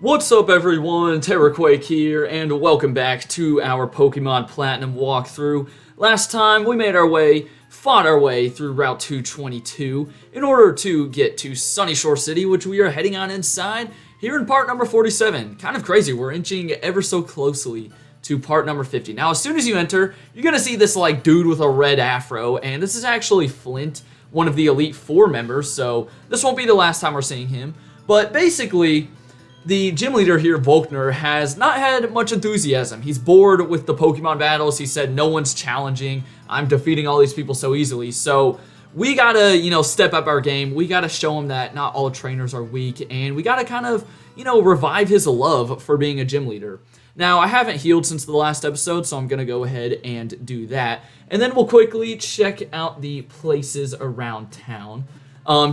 What's up everyone, Terraquake here, and welcome back to our Pokemon Platinum walkthrough. Last time we fought our way through Route 222 in order to get to Sunyshore City, which we are heading on inside here in part number 47. Kind of crazy, we're inching ever so closely to part number 50. Now as soon as you enter, you're gonna see this like dude with a red afro, and this is actually Flint, one of the Elite Four members, so this won't be the last time we're seeing him. But basically, the gym leader here, Volkner, has not had much enthusiasm. He's bored with the Pokemon battles. He said, no one's challenging. I'm defeating all these people so easily. So we gotta, step up our game. We gotta show him that not all trainers are weak. And we gotta kind of, revive his love for being a gym leader. Now, I haven't healed since the last episode, so I'm gonna go ahead and do that. And then we'll quickly check out the places around town.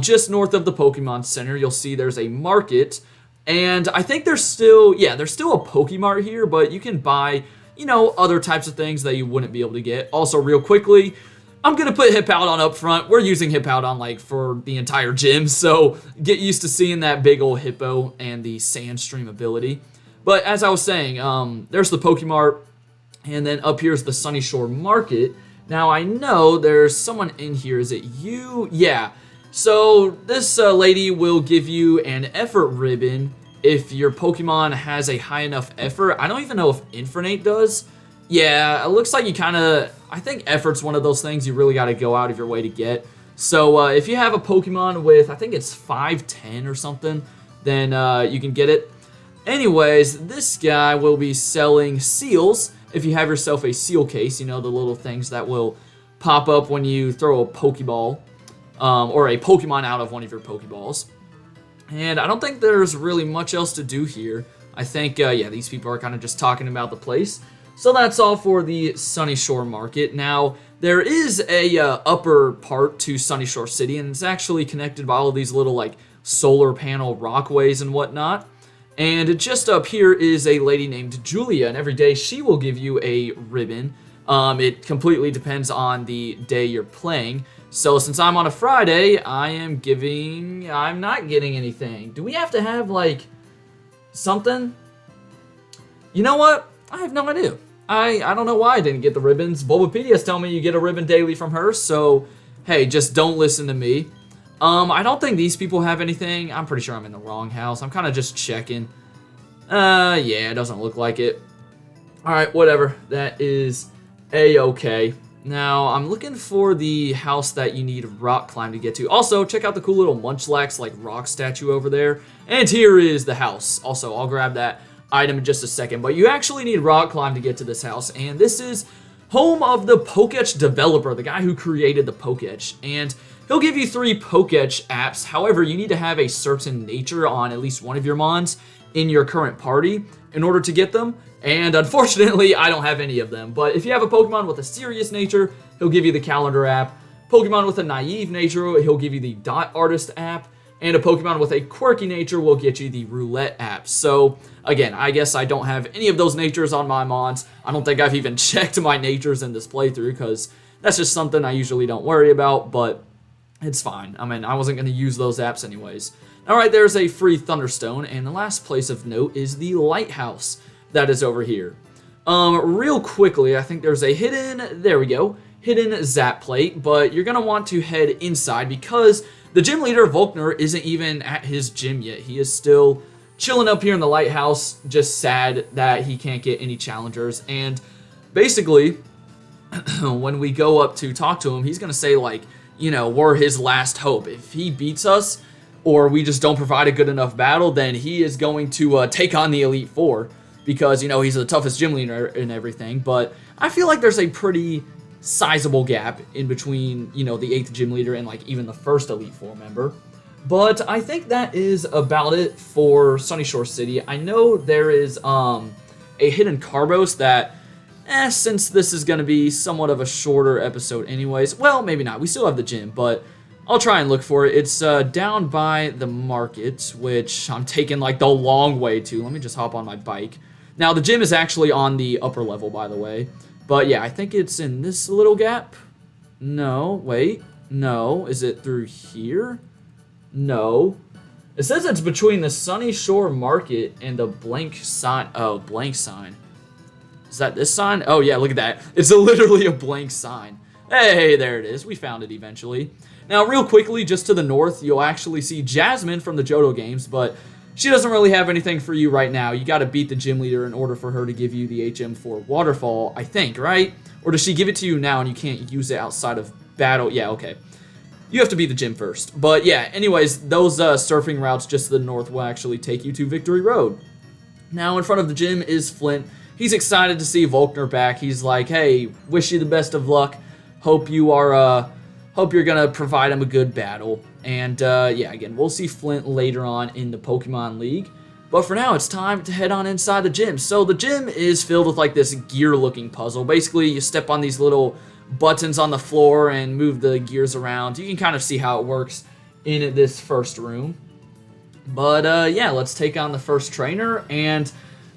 Just north of the Pokemon Center, you'll see there's a market. And I think there's still a Pokemart here, but you can buy, other types of things that you wouldn't be able to get. Also, real quickly, I'm going to put Hippowdon up front. We're using Hippowdon, for the entire gym, so get used to seeing that big old hippo and the Sandstream ability. But as I was saying, there's the Pokemart, and then up here's the Sunyshore Market. Now, I know there's someone in here. Is it you? Yeah. So this lady will give you an effort ribbon if your Pokemon has a high enough effort. I don't even know if Infernape does. Yeah, it looks like I think effort's one of those things you really got to go out of your way to get. So if you have a Pokemon with, I think it's 510 or something, then you can get it. Anyways, this guy will be selling seals. If you have yourself a seal case, the little things that will pop up when you throw a Pokeball. Or a Pokemon out of one of your Pokeballs. And I don't think there's really much else to do here. I think, these people are kind of just talking about the place. So that's all for the Sunyshore Market. Now, there is a upper part to Sunyshore City, and it's actually connected by all of these little, solar panel rockways and whatnot. And just up here is a lady named Julia, and every day she will give you a ribbon. It completely depends on the day you're playing. So since I'm on a Friday, I'm not getting anything. Do we have to have, something? You know what? I have no idea. I don't know why I didn't get the ribbons. Bulbapedia's telling me you get a ribbon daily from her, so, hey, just don't listen to me. I don't think these people have anything. I'm pretty sure I'm in the wrong house. I'm kind of just checking. Yeah, it doesn't look like it. Alright, whatever. That is A-okay. Now, I'm looking for the house that you need rock climb to get to. Also, check out the cool little Munchlax, rock statue over there. And here is the house. Also, I'll grab that item in just a second. But you actually need rock climb to get to this house. And this is home of the Poketch developer, the guy who created the Poketch. And he'll give you 3 Poketch apps. However, you need to have a certain nature on at least one of your Mons in your current party in order to get them. And unfortunately, I don't have any of them. But if you have a Pokemon with a serious nature, he'll give you the Calendar app. Pokemon with a naive nature, he'll give you the Dot Artist app. And a Pokemon with a quirky nature will get you the Roulette app. So, again, I guess I don't have any of those natures on my Mons. I don't think I've even checked my natures in this playthrough, because that's just something I usually don't worry about, but it's fine. I mean, I wasn't going to use those apps anyways. Alright, there's a free Thunderstone, and the last place of note is the Lighthouse that is over here. Real quickly, I think there's a hidden Zap Plate, but you're going to want to head inside because the gym leader, Volkner, isn't even at his gym yet. He is still chilling up here in the lighthouse, just sad that he can't get any challengers. And basically, when we go up to talk to him, he's going to say, we're his last hope. If he beats us, or we just don't provide a good enough battle, then he is going to take on the Elite Four. Because, he's the toughest gym leader and everything. But I feel like there's a pretty sizable gap in between, the 8th gym leader and, even the first Elite Four member. But I think that is about it for Sunyshore City. I know there is a hidden Carbos that, since this is going to be somewhat of a shorter episode anyways. Well, maybe not. We still have the gym, but I'll try and look for it. It's down by the market, which I'm taking, the long way to. Let me just hop on my bike. Now, the gym is actually on the upper level, by the way. But, yeah, I think it's in this little gap. No, wait. No. Is it through here? No. It says it's between the Sunyshore Market and the blank sign. Oh, blank sign. Is that this sign? Oh, yeah, look at that. It's literally a blank sign. Hey, there it is. We found it eventually. Now, real quickly, just to the north, you'll actually see Jasmine from the Johto games, but she doesn't really have anything for you right now. You got to beat the gym leader in order for her to give you the HM4 waterfall, I think, right? Or does she give it to you now and you can't use it outside of battle? Yeah, okay. You have to beat the gym first. But yeah, anyways, those surfing routes just to the north will actually take you to Victory Road. Now, in front of the gym is Flint. He's excited to see Volkner back. He's like, hey, wish you the best of luck. Hope you're gonna provide him a good battle. And yeah, again, we'll see Flint later on in the Pokemon League. But for now, it's time to head on inside the gym. So the gym is filled with like this gear-looking puzzle. Basically, you step on these little buttons on the floor and move the gears around. You can kind of see how it works in this first room. But yeah, let's take on the first trainer. And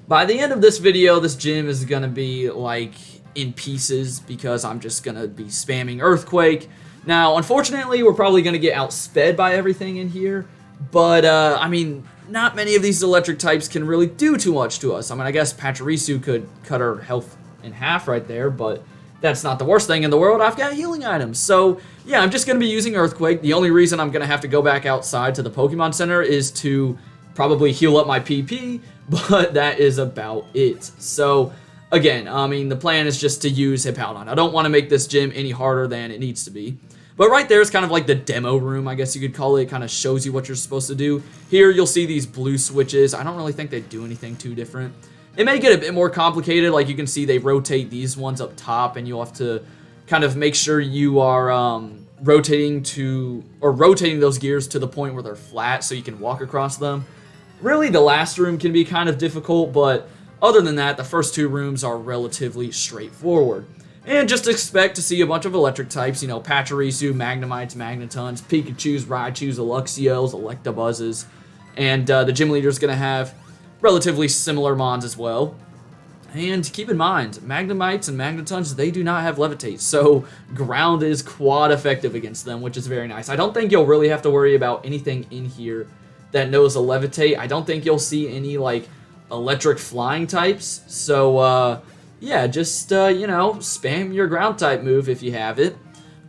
by the end of this video, this gym is gonna be like in pieces because I'm just gonna be spamming Earthquake. Now, unfortunately, we're probably gonna get outsped by everything in here, but I mean, not many of these electric types can really do too much to us. I mean, I guess Pachirisu could cut our health in half right there, but that's not the worst thing in the world. I've got healing items. So yeah, I'm just gonna be using Earthquake. The only reason I'm gonna have to go back outside to the Pokemon Center is to probably heal up my PP, but that is about it. So again, I mean, the plan is just to use Hippowdon. I don't want to make this gym any harder than it needs to be. But right there is kind of like the demo room, I guess you could call it. It kind of shows you what you're supposed to do. Here, you'll see these blue switches. I don't really think they do anything too different. It may get a bit more complicated. Like you can see, they rotate these ones up top, and you'll have to kind of make sure you are rotating those gears to the point where they're flat so you can walk across them. Really, the last room can be kind of difficult, but other than that, the first two rooms are relatively straightforward. And just expect to see a bunch of electric types, you know, Pachirisu, Magnemites, Magnetons, Pikachus, Raichus, Eluxios, Electabuzzes, and the gym leader's going to have relatively similar mons as well. And keep in mind, Magnemites and Magnetons, they do not have Levitate, so ground is quad effective against them, which is very nice. I don't think you'll really have to worry about anything in here that knows a Levitate. I don't think you'll see any, like, electric flying types, so, yeah, just, you know, spam your ground type move if you have it.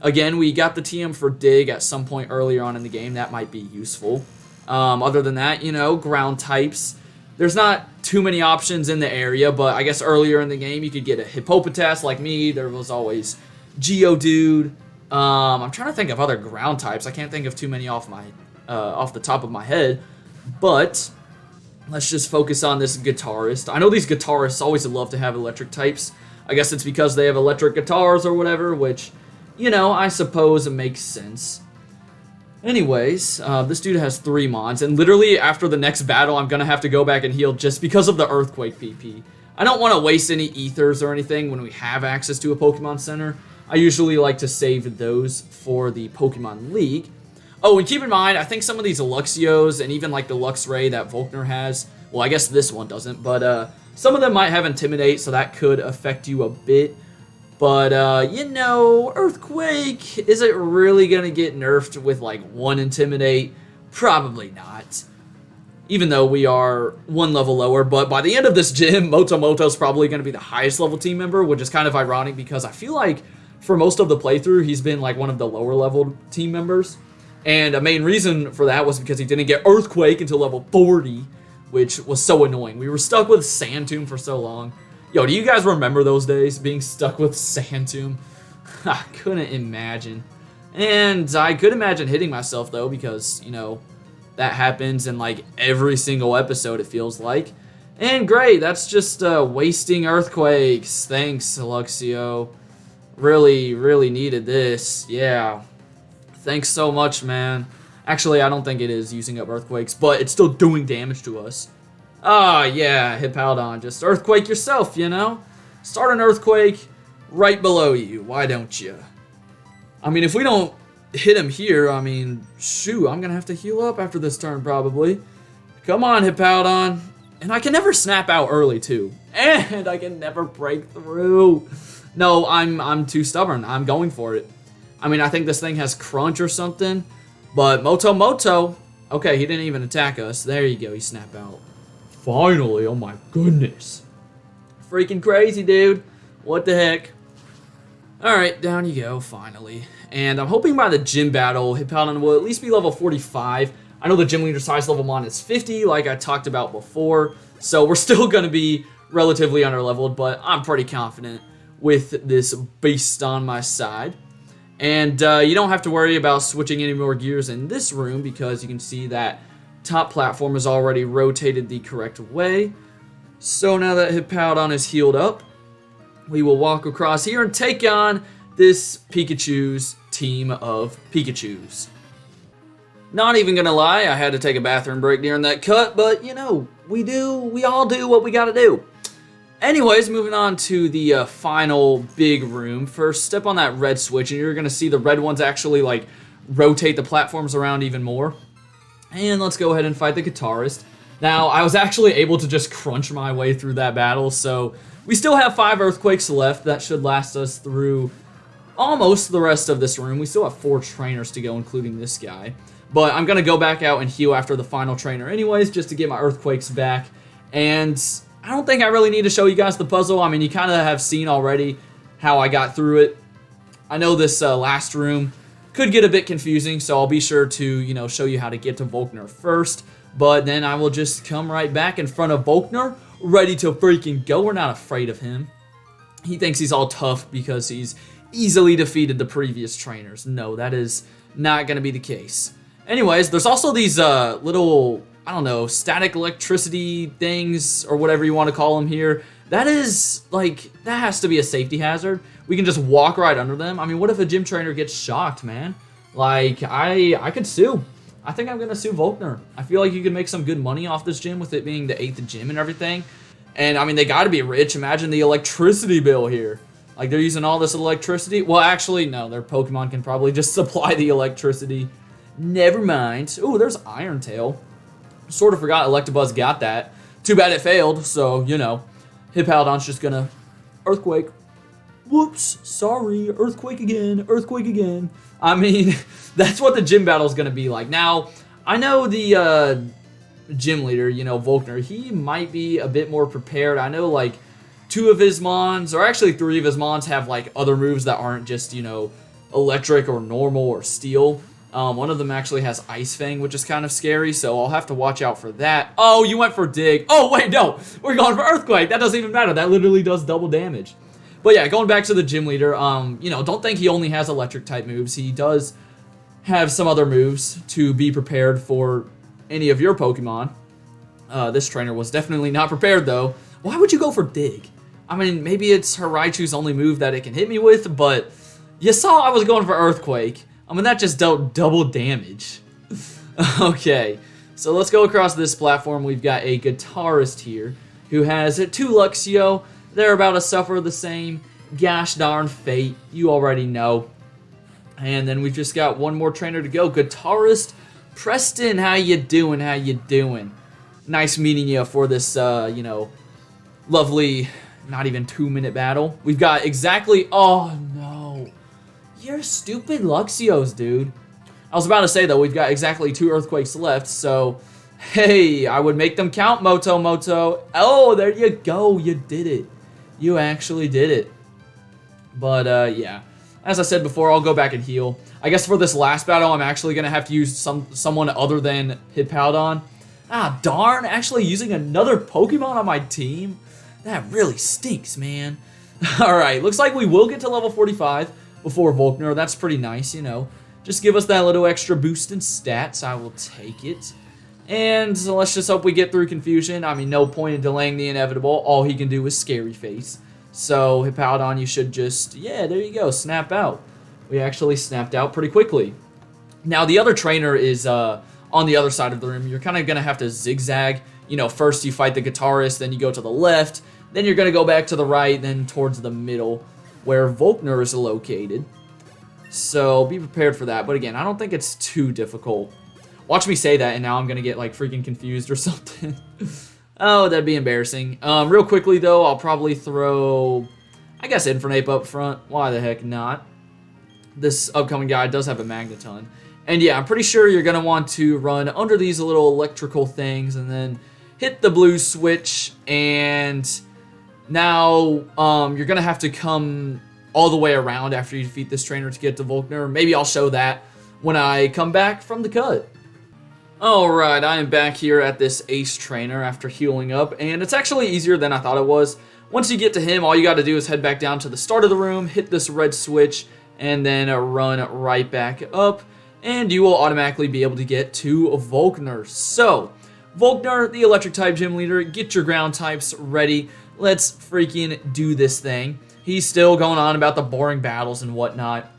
Again, we got the TM for Dig at some point earlier on in the game. That might be useful. Other than that, you know, ground types. There's not too many options in the area, but I guess earlier in the game you could get a Hippopotas like me. There was always Geodude. I'm trying to think of other ground types. I can't think of too many off the top of my head, but let's just focus on this guitarist. I know these guitarists always love to have electric types. I guess it's because they have electric guitars or whatever, which, you know, I suppose it makes sense. Anyways, this dude has 3 mons, and literally after the next battle, I'm going to have to go back and heal just because of the Earthquake PP. I don't want to waste any ethers or anything when we have access to a Pokemon Center. I usually like to save those for the Pokemon League. Oh, and keep in mind, I think some of these Eluxios and even like the Luxray that Volkner has, well, I guess this one doesn't, but some of them might have Intimidate, so that could affect you a bit. But, you know, Earthquake, is it really going to get nerfed with like 1 Intimidate? Probably not. Even though we are 1 level lower, but by the end of this gym, Motomoto's probably going to be the highest level team member, which is kind of ironic because I feel like for most of the playthrough, he's been like one of the lower level team members. And a main reason for that was because he didn't get Earthquake until level 40, which was so annoying. We were stuck with Sand Tomb for so long. Yo, do you guys remember those days, being stuck with Sand Tomb? I couldn't imagine. And I could imagine hitting myself, though, because, you know, that happens in, like, every single episode, it feels like. And great, that's just wasting Earthquakes. Thanks, Eluxio. Really, really needed this. Yeah. Thanks so much, man. Actually, I don't think it is using up Earthquakes, but it's still doing damage to us. Ah, yeah, Hippowdon. Just Earthquake yourself, you know? Start an Earthquake right below you. Why don't you? I mean, if we don't hit him here, I mean, shoot, I'm going to have to heal up after this turn, probably. Come on, Hippowdon. And I can never snap out early, too. And I can never break through. No, I'm too stubborn. I'm going for it. I mean, I think this thing has Crunch or something. But Motomoto, Okay, he didn't even attack us. There you go, he snapped out. Finally, oh my goodness. Freaking crazy, dude. What the heck? Alright, down you go, finally. And I'm hoping by the gym battle, Hippowdon will at least be level 45. I know the gym leader size level mon is 50, like I talked about before. So we're still going to be relatively underleveled, but I'm pretty confident with this beast on my side. And you don't have to worry about switching any more gears in this room because you can see that top platform is already rotated the correct way. So now that Hippowdon is healed up, we will walk across here and take on this Pikachu's team of Pikachus. Not even gonna lie, I had to take a bathroom break during that cut, but you know, we all do what we gotta do. Anyways, moving on to the final big room. First, step on that red switch, and you're gonna see the red ones actually like rotate the platforms around even more. And let's go ahead and fight the guitarist. Now, I was actually able to just crunch my way through that battle, so we still have 5 earthquakes left. That should last us through almost the rest of this room. We still have 4 trainers to go, including this guy. But I'm going to go back out and heal after the final trainer anyways, just to get my earthquakes back. And I don't think I really need to show you guys the puzzle. I mean, you kind of have seen already how I got through it. I know this last room could get a bit confusing, so I'll be sure to, you know, show you how to get to Volkner first. But then I will just come right back in front of Volkner, ready to freaking go. We're not afraid of him. He thinks he's all tough because he's easily defeated the previous trainers. No, that is not going to be the case. Anyways, there's also these little, I don't know, static electricity things or whatever you want to call them here. That is, like, that has to be a safety hazard. We can just walk right under them. I mean, what if a gym trainer gets shocked, man? Like, I could sue. I think I'm going to sue Volkner. I feel like you could make some good money off this gym with it being the 8th gym and everything. And, I mean, they got to be rich. Imagine the electricity bill here. Like, they're using all this electricity. Well, actually, no. Their Pokemon can probably just supply the electricity. Never mind. Ooh, there's Iron Tail. Sort of forgot Electabuzz got that. Too bad it failed, so, you know. Hippowdon's just going to Earthquake. Whoops, sorry, Earthquake again, Earthquake again. I mean, that's what the gym battle is going to be like. Now, I know the gym leader, you know, Volkner, he might be a bit more prepared. I know, like, 2 of his Mons, or actually 3 of his Mons have, like, other moves that aren't just, you know, electric or normal or steel. One of them actually has Ice Fang, which is kind of scary, so I'll have to watch out for that. Oh, you went for Dig. Oh, wait, no. We're going for Earthquake. That doesn't even matter. That literally does double damage. But yeah, going back to the gym leader, you know, don't think he only has electric type moves. He does have some other moves to be prepared for any of your Pokemon. This trainer was definitely not prepared, though. Why would you go for Dig? I mean, maybe it's Raichu's only move that it can hit me with, but you saw I was going for Earthquake. I mean, that just dealt double damage. Okay, so let's go across this platform. We've got a guitarist here who has 2 Luxio. They're about to suffer the same gosh darn fate. You already know. And then we've just got one more trainer to go. Guitarist Preston, how you doing? How you doing? Nice meeting you for this, you know, lovely, not even 2-minute battle. We've got exactly, oh no. You're stupid Luxios, dude. I was about to say, though, we've got exactly 2 Earthquakes left, so, hey, I would make them count, Moto. Oh, there you go. You did it. You actually did it. But, yeah. As I said before, I'll go back and heal. I guess for this last battle, I'm actually going to have to use someone other than Hippowdon. Ah, darn. Actually using another Pokemon on my team? That really stinks, man. Alright, looks like we will get to level 45 before Volkner. That's pretty nice, you know. Just give us that little extra boost in stats. I will take it. And so let's just hope we get through Confusion. I mean, no point in delaying the inevitable. All he can do is Scary Face. So, Hippowdon, you should just, yeah, there you go, snap out. We actually snapped out pretty quickly. Now, the other trainer is on the other side of the room. You're kind of going to have to zigzag. You know, first you fight the guitarist, then you go to the left, then you're going to go back to the right, then towards the middle, where Volkner is located. So, be prepared for that. But again, I don't think it's too difficult. Watch me say that, and now I'm going to get, like, freaking confused or something. Oh, that'd be embarrassing. Real quickly, though, I'll probably throw, I guess, Infernape up front. Why the heck not? This upcoming guy does have a Magneton. And yeah, I'm pretty sure you're going to want to run under these little electrical things and then hit the blue switch. And now you're going to have to come all the way around after you defeat this trainer to get to Volkner. Maybe I'll show that when I come back from the cut. Alright, I am back here at this ace trainer after healing up, and it's actually easier than I thought it was. Once you get to him, all you got to do is head back down to the start of the room, hit this red switch, and then run right back up, and you will automatically be able to get to Volkner. So, Volkner, the electric type gym leader, get your ground types ready. Let's freaking do this thing. He's still going on about the boring battles and whatnot.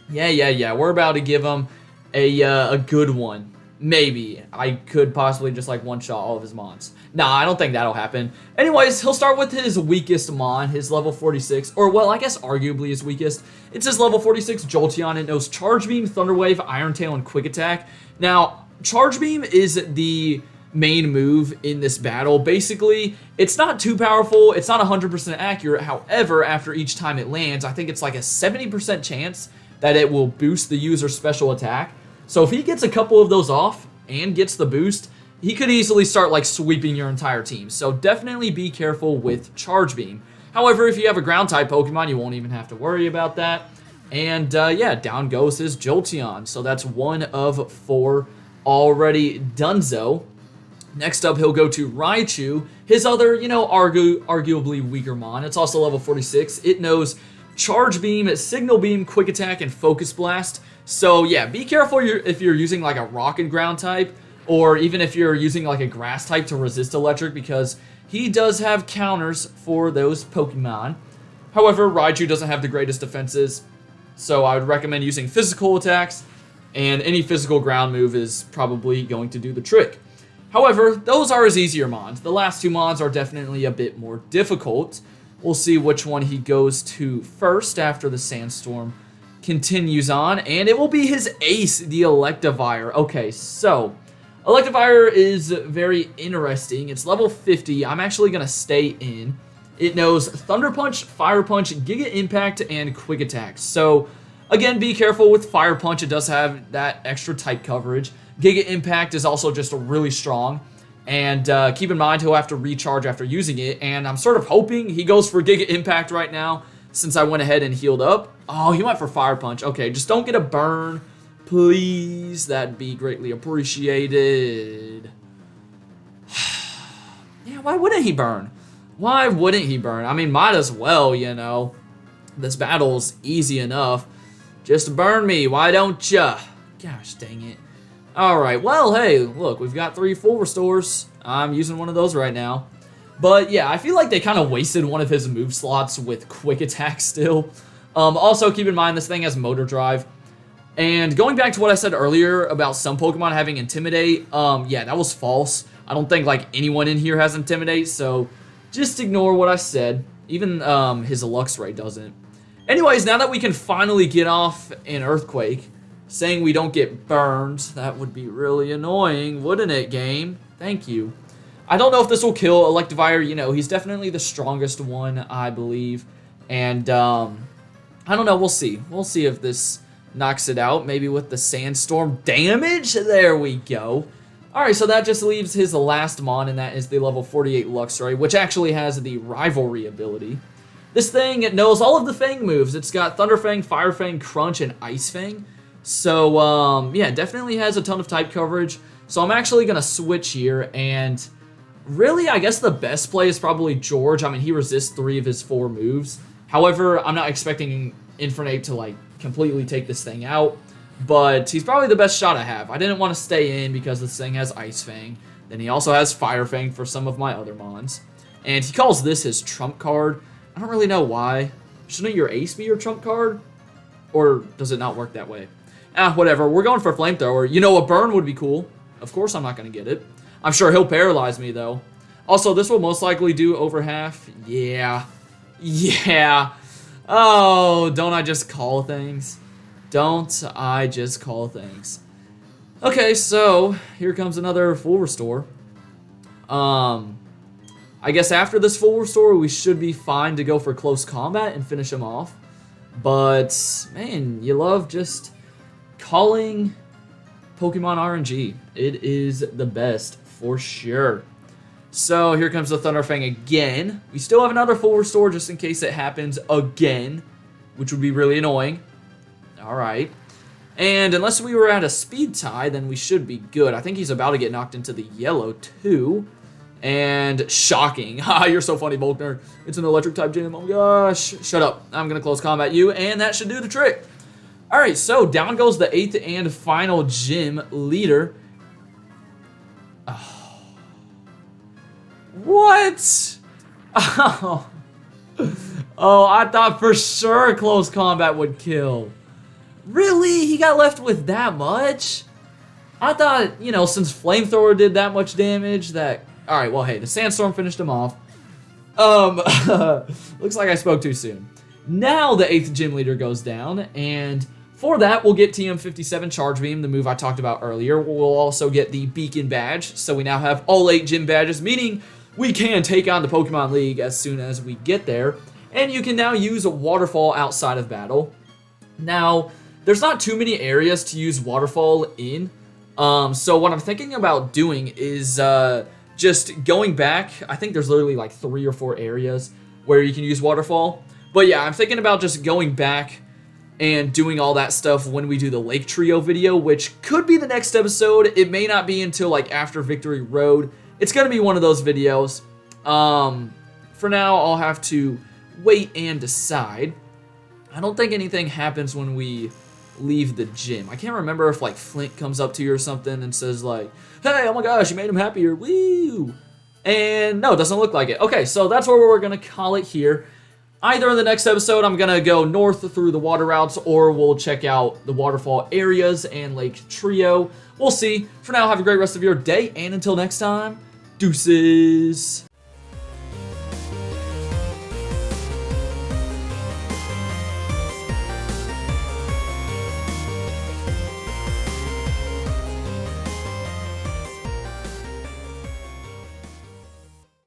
Yeah, we're about to give him a good one. Maybe. I could possibly just like one-shot all of his mons. Nah, I don't think that'll happen. Anyways, he'll start with his weakest mon, his level 46. Or, well, I guess arguably his weakest. It's his level 46 Jolteon. It knows Charge Beam, Thunder Wave, Iron Tail, and Quick Attack. Now, Charge Beam is the main move in this battle. Basically, it's not too powerful. It's not 100% accurate. However, after each time it lands, I think it's like a 70% chance that it will boost the user's special attack. So if he gets a couple of those off and gets the boost, he could easily start like sweeping your entire team. So definitely be careful with Charge Beam. However, if you have a ground type Pokemon, you won't even have to worry about that. And yeah, down goes his Jolteon. So that's 1 of 4 already donezo. Next up, he'll go to Raichu, his other, arguably weaker mon. It's also level 46. It knows Charge Beam, Signal Beam, Quick Attack, and Focus Blast. So yeah, be careful if you're using like a rock and ground type, or even if you're using like a grass type to resist electric, because he does have counters for those Pokemon. However, Raichu doesn't have the greatest defenses, so I would recommend using physical attacks, and any physical ground move is probably going to do the trick. However, those are his easier mons. The last 2 mons are definitely a bit more difficult. We'll see which one he goes to first after the Sandstorm continues on, and it will be his ace, the Electivire. Okay, so Electivire is very interesting. It's level 50. I'm actually going to stay in. It knows Thunder Punch, Fire Punch, Giga Impact, and Quick Attack. So, again, be careful with Fire Punch. It does have that extra type coverage. Giga Impact is also just really strong. And keep in mind, he'll have to recharge after using it. And I'm sort of hoping he goes for Giga Impact right now, since I went ahead and healed up. Oh, he went for Fire Punch. Okay, just don't get a burn, please. That'd be greatly appreciated. Yeah, why wouldn't he burn? Why wouldn't he burn? I mean, might as well, This battle's easy enough. Just burn me, why don't ya? Gosh, dang it. Alright, well, hey, look, we've got 3 full restores. I'm using one of those right now. But yeah, I feel like they kind of wasted one of his move slots with Quick Attack still. Also, keep in mind, this thing has Motor Drive. And going back to what I said earlier about some Pokemon having Intimidate, yeah, that was false. I don't think, like, anyone in here has Intimidate, so just ignore what I said. Even his Luxray doesn't. Anyways, now that we can finally get off an Earthquake, saying we don't get burned, that would be really annoying, wouldn't it, game? Thank you. I don't know if this will kill Electivire. He's definitely the strongest one, I believe. And, I don't know. We'll see. We'll see if this knocks it out. Maybe with the Sandstorm damage. There we go. Alright, so that just leaves his last mon, and that is the level 48 Luxray, which actually has the Rivalry ability. This thing, it knows all of the Fang moves. It's got Thunder Fang, Fire Fang, Crunch, and Ice Fang. So, yeah, definitely has a ton of type coverage. So I'm actually going to switch here, and really, I guess the best play is probably George. I mean, he resists 3 of his 4 moves. However, I'm not expecting Infernape to, like, completely take this thing out. But he's probably the best shot I have. I didn't want to stay in because this thing has Ice Fang. Then he also has Fire Fang for some of my other mons. And he calls this his trump card. I don't really know why. Shouldn't your ace be your trump card? Or does it not work that way? Whatever. We're going for Flamethrower. A burn would be cool. Of course I'm not going to get it. I'm sure he'll paralyze me, though. Also, this will most likely do over half. Yeah. Yeah. Oh, don't I just call things? Don't I just call things? Okay, so here comes another full restore. I guess after this full restore, we should be fine to go for close combat and finish him off. But, man, you love just calling Pokemon RNG. It is the best for sure. So here comes the Thunderfang again. We still have another full restore just in case it happens again, which would be really annoying. Alright. And unless we were at a speed tie, then we should be good. I think he's about to get knocked into the yellow too. And shocking. Ha, you're so funny, Volkner. It's an electric type gym. Oh my gosh. Shut up. I'm going to close combat you, and that should do the trick. Alright, so down goes the 8th and final gym leader. Oh. What? Oh. Oh, I thought for sure close combat would kill. Really? He got left with that much? I thought, you know, since Flamethrower did that much damage that... Alright, well, hey, the Sandstorm finished him off. Looks like I spoke too soon. Now the 8th gym leader goes down, and for that, we'll get TM57 Charge Beam, the move I talked about earlier. We'll also get the Beacon Badge, so we now have all 8 gym badges, meaning we can take on the Pokemon League as soon as we get there. And you can now use a Waterfall outside of battle. Now, there's not too many areas to use Waterfall in, so what I'm thinking about doing is just going back. I think there's literally like 3 or 4 areas where you can use Waterfall. But yeah, I'm thinking about just going back and doing all that stuff when we do the Lake Trio video, which could be the next episode. It may not be until like after Victory Road. It's going to be one of those videos. For now, I'll have to wait and decide. I don't think anything happens when we leave the gym. I can't remember if like Flint comes up to you or something and says like, hey, oh my gosh, you made him happier, woo! And no, it doesn't look like it. Okay, so that's where we're going to call it here. Either in the next episode, I'm going to go north through the water routes, or we'll check out the waterfall areas and Lake Trio. We'll see. For now, have a great rest of your day, and until next time, deuces.